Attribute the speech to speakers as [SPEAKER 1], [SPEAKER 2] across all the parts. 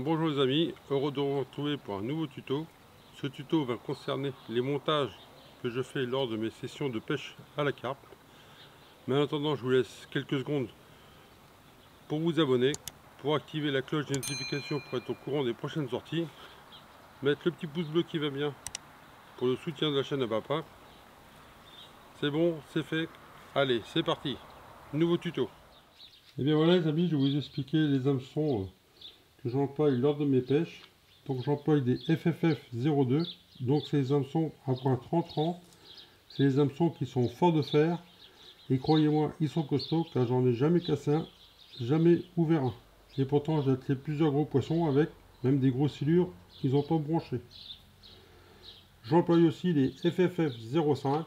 [SPEAKER 1] Bonjour les amis, heureux de vous retrouver pour un nouveau tuto. Ce tuto va concerner les montages que je fais lors de mes sessions de pêche à la carpe. Mais en attendant, je vous laisse quelques secondes pour vous abonner, pour activer la cloche de notification pour être au courant des prochaines sorties, mettre le petit pouce bleu qui va bien pour le soutien de la chaîne à papa. C'est bon, c'est fait, allez c'est parti, nouveau tuto. Et bien voilà les amis, je vais vous expliquer les hameçons que j'emploie lors de mes pêches. Donc j'emploie des FFF02, donc c'est les hameçons à point 30-30, c'est les hameçons qui sont forts de fer, et croyez-moi ils sont costauds car j'en ai jamais cassé un, jamais ouvert un, et pourtant j'ai attelé plusieurs gros poissons avec, même des grosses silures, ils n'ont pas branché. J'emploie aussi les FFF05,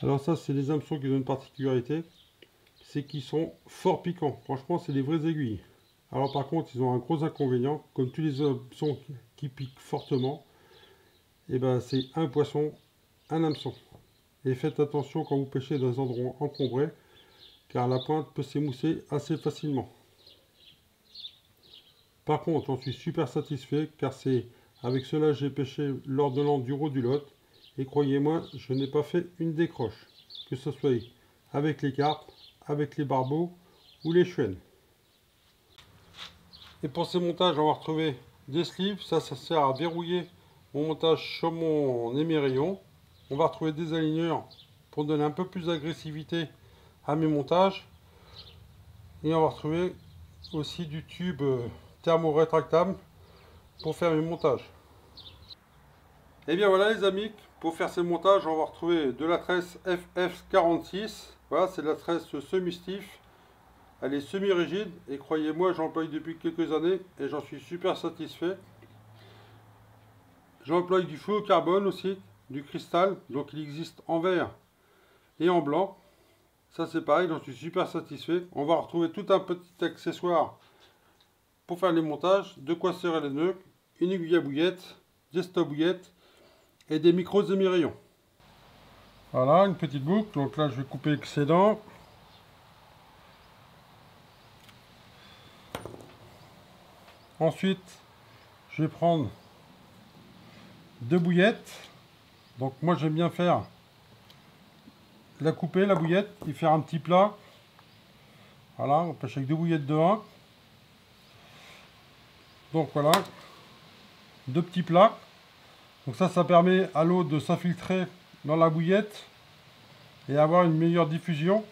[SPEAKER 1] alors ça c'est les hameçons qui ont une particularité, c'est qu'ils sont fort piquants, franchement c'est des vraies aiguilles. Alors par contre, ils ont un gros inconvénient, comme tous les hameçons qui piquent fortement, et ben c'est un poisson, un hameçon. Et faites attention quand vous pêchez dans des endroits encombrés, car la pointe peut s'émousser assez facilement. Par contre, j'en suis super satisfait, car c'est avec cela que j'ai pêché lors de l'enduro du Lot, et croyez-moi, je n'ai pas fait une décroche, que ce soit avec les carpes, avec les barbeaux ou les chuennes. Et pour ces montages, on va retrouver des slives, ça sert à verrouiller mon montage sur mon émerillon. On va retrouver des aligneurs pour donner un peu plus d'agressivité à mes montages. Et on va retrouver aussi du tube thermo-rétractable pour faire mes montages. Et bien voilà les amis, pour faire ces montages, on va retrouver de la tresse FF46. Voilà, c'est de la tresse semi-stiff. Elle est semi-rigide et croyez-moi, j'emploie depuis quelques années et j'en suis super satisfait. J'emploie du feu au carbone aussi, du cristal, donc il existe en vert et en blanc. Ça c'est pareil, j'en suis super satisfait. On va retrouver tout un petit accessoire pour faire les montages, de quoi serrer les nœuds, une aiguille à bouillette, des stop bouillettes et des micros demi-rayons. Voilà, une petite boucle, donc là je vais couper l'excédent. Ensuite, je vais prendre deux bouillettes. Donc moi j'aime bien faire la couper, la bouillette, et faire un petit plat. Voilà, on pêche avec deux bouillettes de 1. Donc voilà, deux petits plats. Donc ça permet à l'eau de s'infiltrer dans la bouillette et avoir une meilleure diffusion.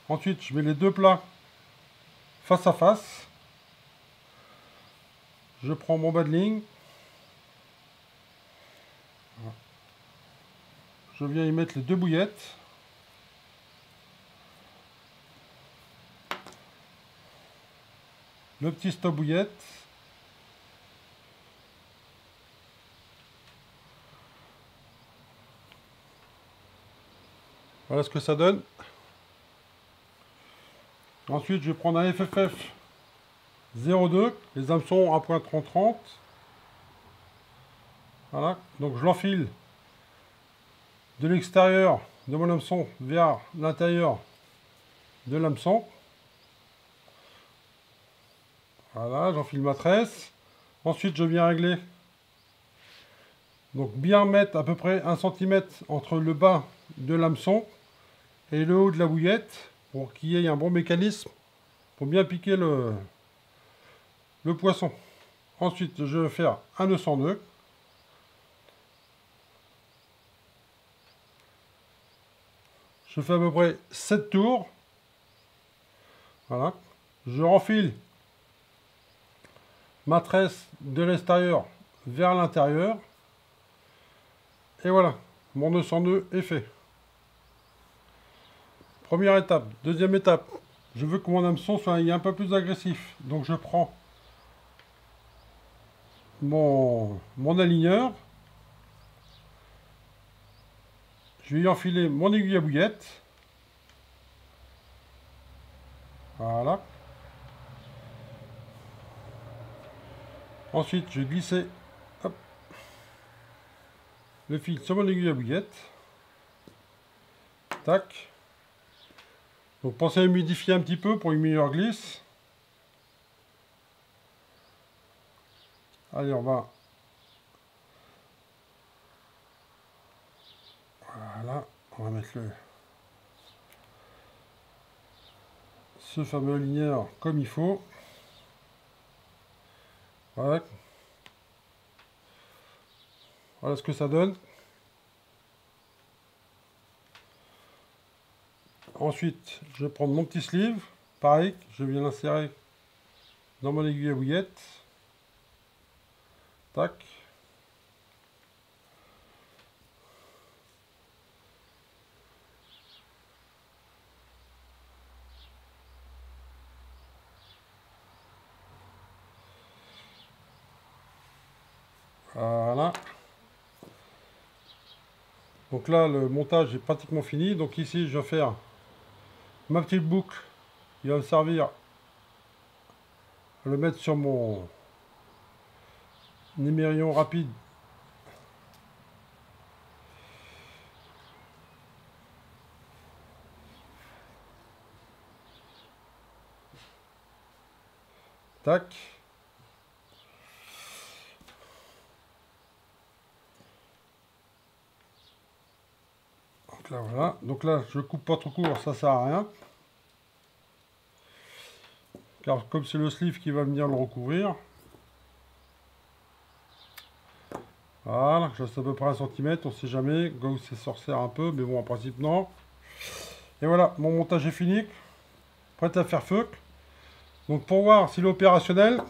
[SPEAKER 1] Ensuite, je mets les deux plats face à face. Je prends mon bas de ligne. Je viens y mettre les deux bouillettes. Le petit stop bouillette. Voilà ce que ça donne. Ensuite, je vais prendre un FFF 02, les hameçons à point 30-30. Voilà, donc je l'enfile de l'extérieur de mon hameçon vers l'intérieur de l'hameçon. Voilà, j'enfile ma tresse. Ensuite, je viens régler. Donc bien mettre à peu près 1 cm entre le bas de l'hameçon et le haut de la bouillette pour qu'il y ait un bon mécanisme pour bien piquer le poisson. Ensuite, je vais faire un nœud sans nœud. Je fais à peu près 7 tours. Voilà. Je renfile ma tresse de l'extérieur vers l'intérieur. Et voilà, mon nœud sans nœud est fait. Première étape. Deuxième étape, je veux que mon hameçon soit un peu plus agressif. Donc je prends mon aligneur. je vais y enfiler mon aiguille à bouillette. Voilà. Ensuite, je vais glisser hop, le fil sur mon aiguille à bouillette. Tac. Donc pensez à humidifier un petit peu pour une meilleure glisse. Allez, on va... Voilà, on va mettre ce fameux aligneur comme il faut. Voilà. Voilà ce que ça donne. Ensuite, je vais prendre mon petit sleeve. Pareil, je viens l'insérer dans mon aiguille à bouillette. Tac. Voilà. Donc là, le montage est pratiquement fini. Donc ici, je vais faire ma petite boucle qui va me servir à le mettre sur mon émerillon rapide. Tac. Donc là, voilà. Donc là, je coupe pas trop court, ça sert à rien. Car comme c'est le sleeve qui va venir le recouvrir. Voilà, je laisse à peu près 1 cm, on sait jamais. Gauss c'est sorcière un peu, mais bon, en principe non. Et voilà, mon montage est fini. Prêt à faire feu. Donc pour voir s'il est opérationnel,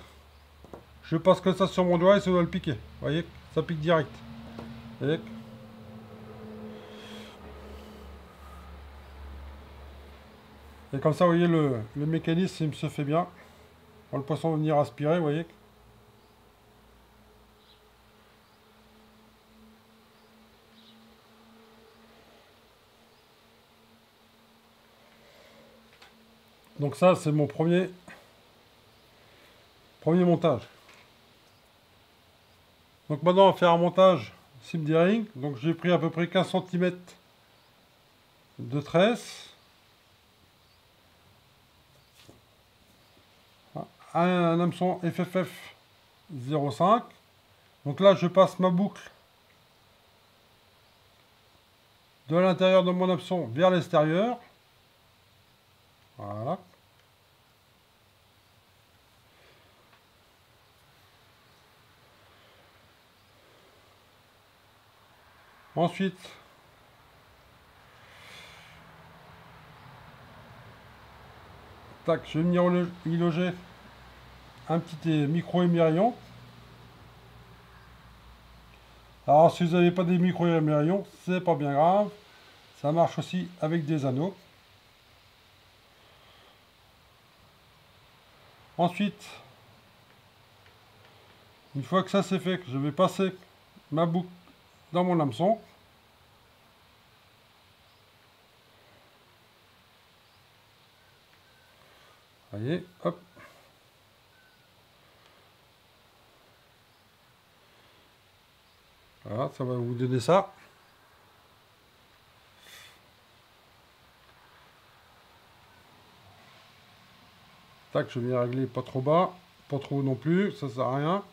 [SPEAKER 1] je passe comme ça sur mon doigt et ça doit le piquer. Vous voyez, ça pique direct. Vous voyez. Et comme ça, vous voyez, le mécanisme il se fait bien. Quand le poisson va venir aspirer, vous voyez. Donc ça, c'est mon premier montage. Donc maintenant, on va faire un montage simdering. Donc j'ai pris à peu près 15 cm de tresse. Un hameçon FFF 0,5. Donc là, je passe ma boucle de l'intérieur de mon hameçon vers l'extérieur. Voilà. Ensuite, tac, je vais venir y loger un petit micro-émerillon. Alors, si vous n'avez pas des micro-émerillons, c'est pas bien grave. Ça marche aussi avec des anneaux. Ensuite, une fois que ça c'est fait, je vais passer ma boucle dans mon hameçon. Voyez, hop. Voilà, ça va vous donner ça. Tac, je vais régler pas trop bas, pas trop haut non plus, ça sert à rien.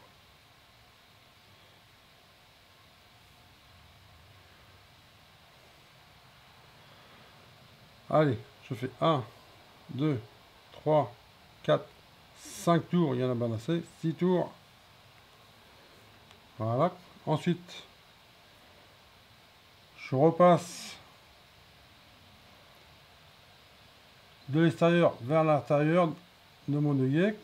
[SPEAKER 1] Allez, je fais 1, 2, 3, 4, 5 tours, il y en a bien assez, 6 tours. Voilà. Ensuite, je repasse de l'extérieur vers l'intérieur de mon œillet.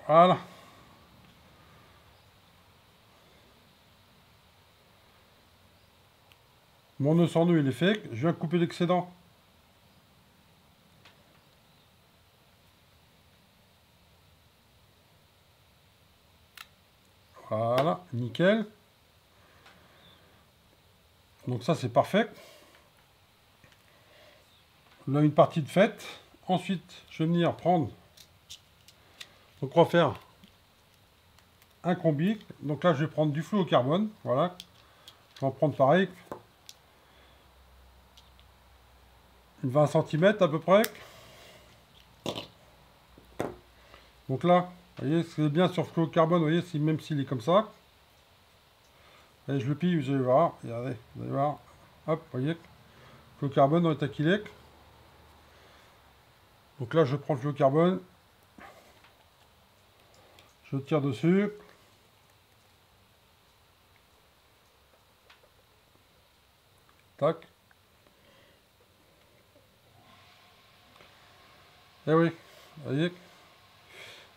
[SPEAKER 1] Voilà. Mon nœud sans nœud il est fait. Je viens couper l'excédent. Voilà, nickel. Donc ça c'est parfait. Là une partie de faite. Ensuite je vais venir prendre. Donc on va faire un combi. Donc là je vais prendre du fluocarbone. Voilà. Je vais en prendre pareil. Une 20 cm à peu près. Donc là, vous voyez, c'est bien sur fluocarbone, vous voyez, même s'il est comme ça. Et je le pille, vous allez voir. Regardez, vous allez voir. Hop, vous voyez. Fluocarbone dans l'état qu'il est. Donc là, je prends le fluocarbone. Je tire dessus. Tac. Et oui, vous voyez.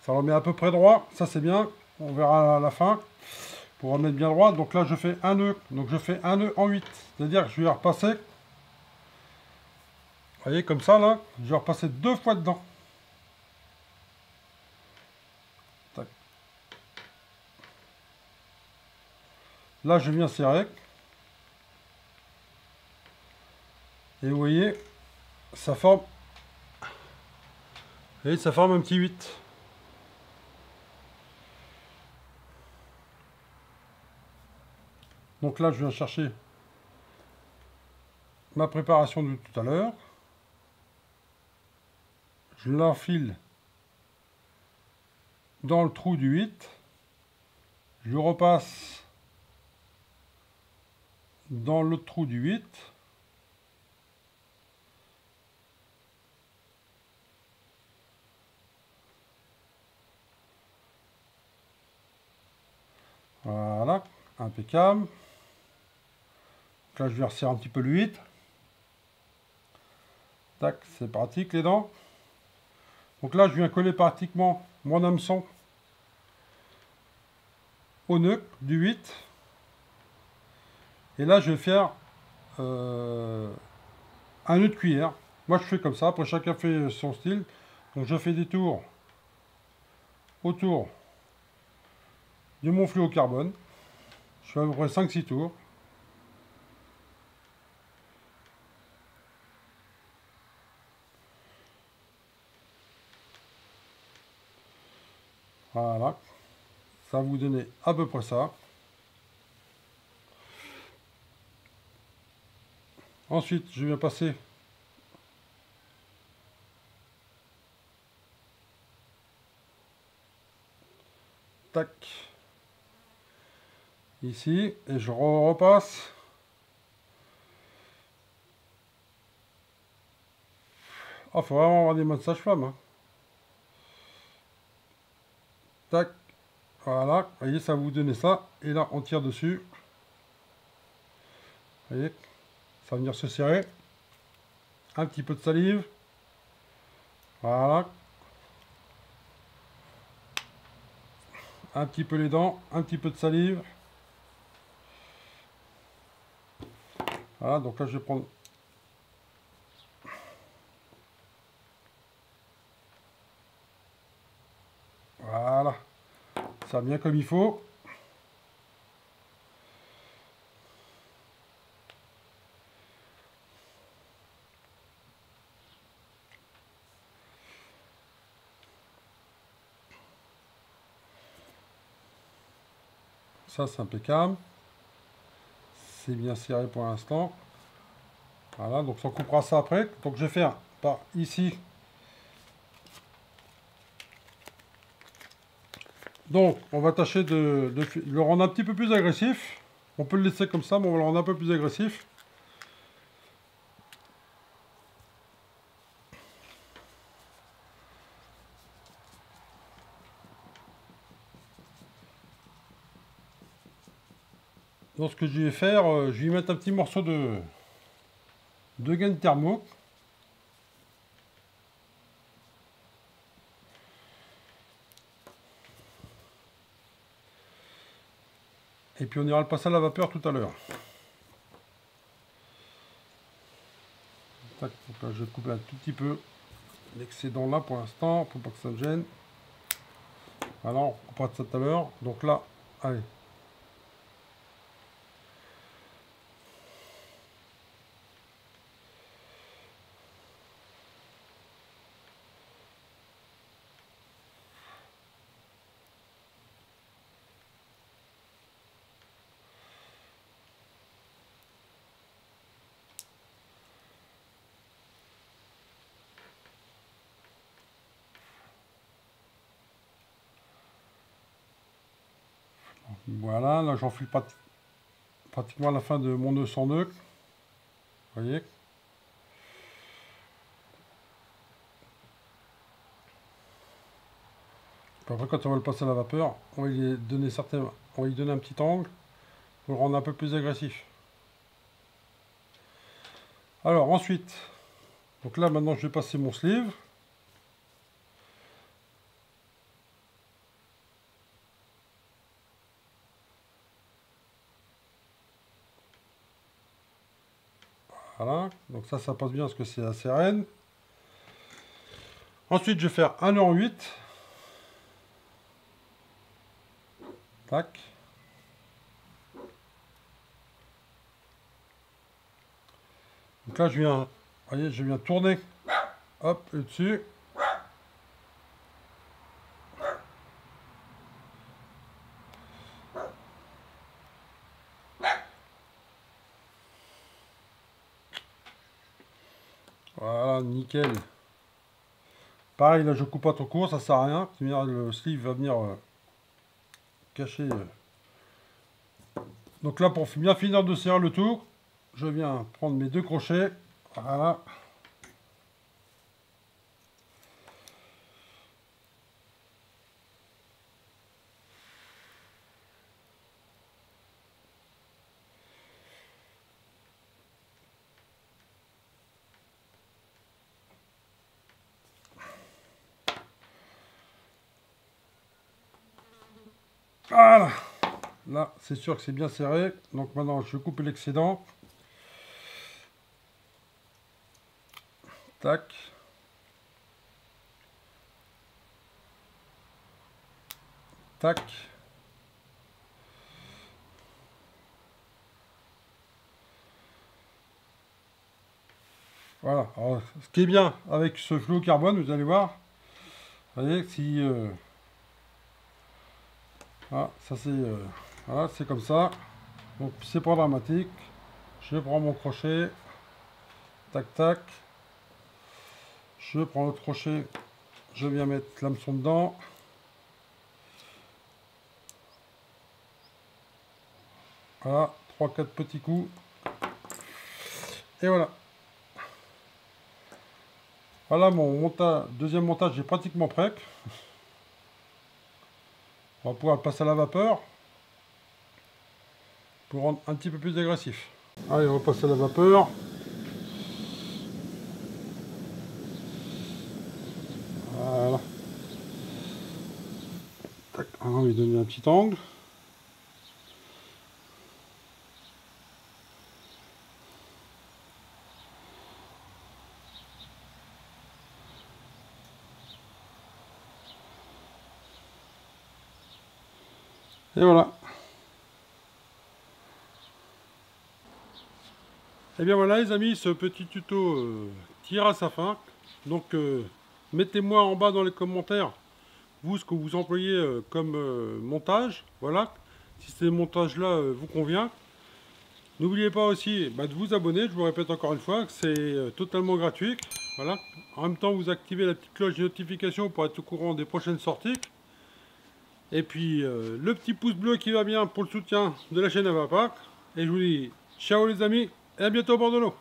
[SPEAKER 1] Ça remet à peu près droit. Ça, c'est bien. On verra à la fin. Pour remettre bien droit. Donc là, je fais un nœud. Donc je fais un nœud en 8. C'est-à-dire que je vais repasser. Vous voyez, comme ça, là. Je vais repasser 2 fois dedans. Tac. Là, je viens serrer. Et vous voyez, ça forme. Et ça forme un petit 8. Donc là, je viens chercher ma préparation de tout à l'heure. Je l'enfile dans le trou du 8. Je repasse dans le trou du 8. Voilà, impeccable. Donc là, je vais resserrer un petit peu le 8. Tac, c'est pratique les dents. Donc là, je viens coller pratiquement mon hameçon au nœud du 8. Et là, je vais faire un nœud de cuillère. Moi, je fais comme ça. Après, chacun fait son style. Donc, je fais des tours autour de mon fluocarbone. Je fais à peu près 5-6 tours. Voilà. Ça va vous donner à peu près ça. Ensuite, je viens passer tac ici et je repasse. Ah, faut vraiment avoir des mains de sage-femme. Hein. Tac. Voilà. Vous voyez, ça va vous donner ça. Et là, on tire dessus. Vous voyez, ça va venir se serrer. Un petit peu de salive. Voilà. Un petit peu les dents. Un petit peu de salive. Voilà, donc là, je vais prendre... Voilà. Ça va bien comme il faut. Ça, c'est impeccable. C'est bien serré pour l'instant. Voilà, donc on coupera ça après. Donc je vais faire par ici. Donc on va tâcher de le rendre un petit peu plus agressif. On peut le laisser comme ça, mais on va le rendre un peu plus agressif. Donc ce que je vais faire, je vais y mettre un petit morceau de gaine thermo. Et puis on ira le passer à la vapeur tout à l'heure. Donc là, je vais couper un tout petit peu l'excédent là pour l'instant, faut pas que ça me gêne. Alors on coupera de ça tout à l'heure. Donc là, Allez. Voilà, là j'enfile pratiquement à la fin de mon nœud sans nœud. Vous voyez. Puis après, quand on va le passer à la vapeur, on va lui donner un petit angle pour le rendre un peu plus agressif. Alors ensuite, donc là maintenant je vais passer mon sleeve. Voilà, donc ça passe bien parce que c'est assez raide. Ensuite je vais faire un nœud en 8. Tac. Donc là je viens, voyez, je viens tourner, hop, dessus. Voilà, nickel. Pareil, là je coupe pas trop court, ça sert à rien. Le sleeve va venir cacher. Donc là, pour bien finir de serrer le tout, je viens prendre mes 2 crochets. Voilà. Voilà. Là, c'est sûr que c'est bien serré. Donc maintenant, je coupe l'excédent. Tac. Tac. Voilà. Alors, ce qui est bien avec ce fluocarbone, vous allez voir. Vous voyez, si... voilà, ça c'est... voilà, c'est comme ça. Donc c'est pas dramatique. Je prends mon crochet. Tac, tac. Je prends l'autre crochet. Je viens mettre l'hameçon dedans. Voilà, 3-4 petits coups. Et voilà. Voilà, mon deuxième montage est pratiquement prêt. On va pouvoir le passer à la vapeur pour rendre un petit peu plus agressif. Allez, on va passer à la vapeur. Voilà. Tac, on va lui donner un petit angle. Et voilà. Et bien voilà les amis, ce petit tuto tire à sa fin. Donc mettez-moi en bas dans les commentaires, vous, ce que vous employez comme montage. Voilà, si ces montages-là vous convient. N'oubliez pas aussi de vous abonner, je vous répète encore une fois, que c'est totalement gratuit. Voilà. En même temps, vous activez la petite cloche de notification pour être au courant des prochaines sorties. Et puis, le petit pouce bleu qui va bien pour le soutien de la chaîne Avapack. Et je vous dis ciao les amis, et à bientôt au bord de l'eau.